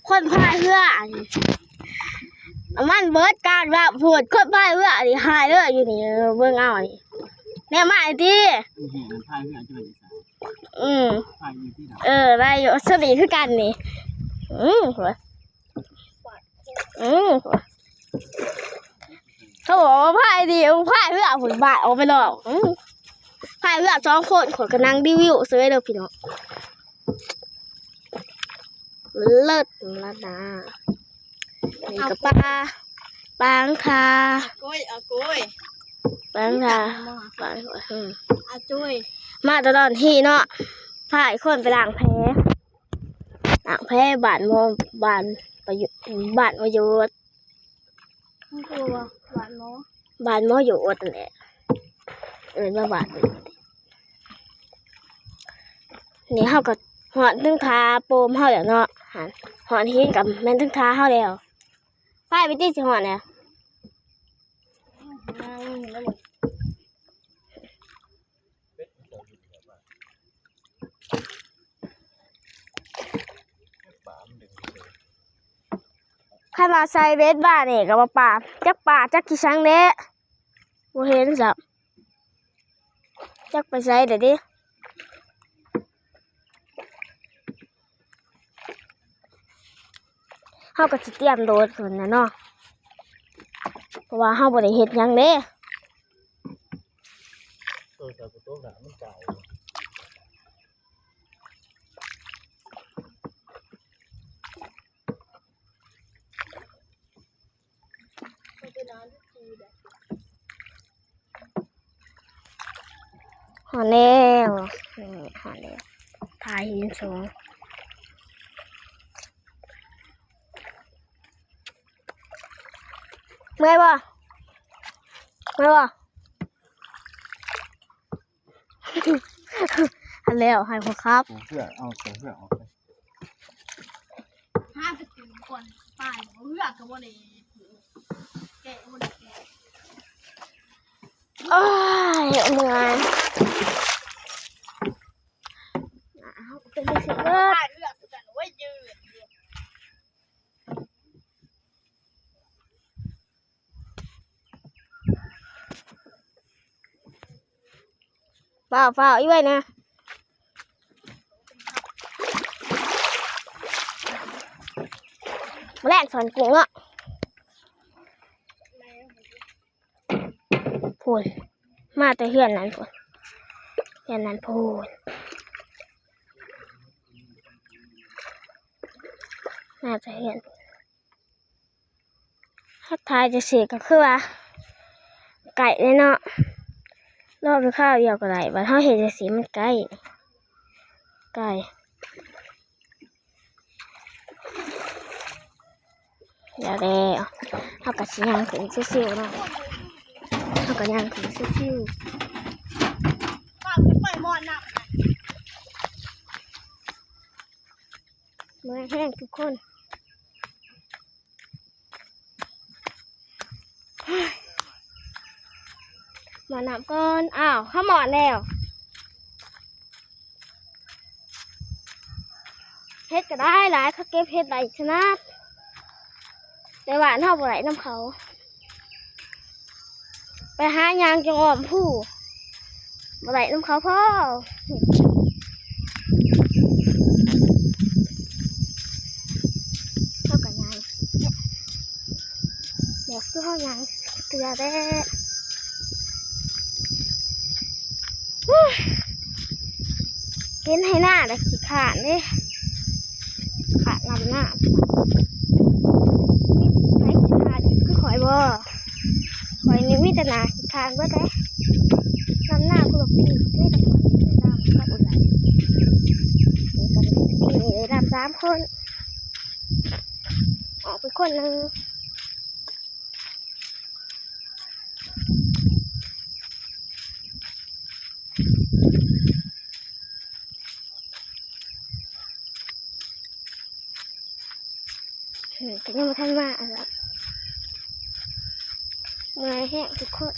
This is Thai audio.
คนพายเรือมันเบิดการแบบพูดคนพายเรือนี่หายเลยอยู่นี่เบิ่งเอานี่เนี่ยมาดิพายเรือจะเป็นพายอยู่ที่ไหนได้อยู่สนิทคือกันนี่หัวเขาบอกว่าพายดีพายเรือผลบาทออกไปหรอกพายเรือ2 คนขนกระนังรีวิวซื้อเด้อพี่น้องเลิศแล้วนะนี่กับปลาอังคากุ้ยปลาอังคาจุ้ยมาตลอดที่เนาะพายคนไปล้างแพ้บ้านโมบ้านประยุทธ์บ้านประยุทธ์มันคือว่าบ้านโมอยู่อดนั่นแหละมาบ้านนี่เฮาก็หอดถึงทาโปมเฮาแล้วเนาะหอดหินกับแม่นถึงทาเฮาแล้วพายไปติสิหอดเนี่ยใครมาใส่เบสบ้านนี่ก็บ่ป่าจักกี่ชั้งเด้บ่เห็นซับจักไปใส่เด้อดิเฮาก็สิเตรียมโดดพุ่นน่ะเนาะเพราะว่าเฮาบ่ได้เฮ็ดหยังเด้มันเก่าหอแล้วหอแล้วทายหินสูงเมื่อยบ่อันแล้วให้พ่อครับเพื่อเอาไปห้าไปถึงก่อนตายเพื่อกับว่าเลยแกะมันแกะเมื่อยเป็นเสียเลิศตายเพื่อกันว่ายืนฝ้าอีไว้นะแรกสอนกุ้งอ่ะพูนมาแต่เฮือนนั้นพูนน่าจะเห็นถ้าทายจะเสียก็คือว่าไก่เลยเนาะรอบไปข้าวเดียวก็ได้บัดเฮาเห็นจะสีมันไก่เดี๋ยวเฮาก็สิย่างถึงซิ่วๆเนาะเฮาก็ย่างถึงซิ่วๆป้าขึ้นไปมอนหนักเมื่อแห้งทุกคนหมอน้ำก่อนข้าหมอนแล้วเฮ็ดก็ได้หลายเขาเก็บเฮ็ดได้ชนะแต่ว่าเท่าบ่ไหลน้ำเขาไปหายางจังอ้อมผู้บ่ไหลน้ำเขาพ่อเท่ากับยางเดี๋ยวคือเท่ายางเกลือได้เห็นให้หน้าแต่ขี้ขาดเลยขาดลำหน้าใช้ขี้ขาดคือข่อยนี่มีแต่หนาขี้ขาดเบิดเลยลำหน้าคือปีมีแต่ข่อยเลยดำกับอุ่นไหลนี่ก็ปีนี่ดำ3 คนออกไปคนนึงแต่ยังไม่ทันมาอะไรเมื่อยแห้งทุกคน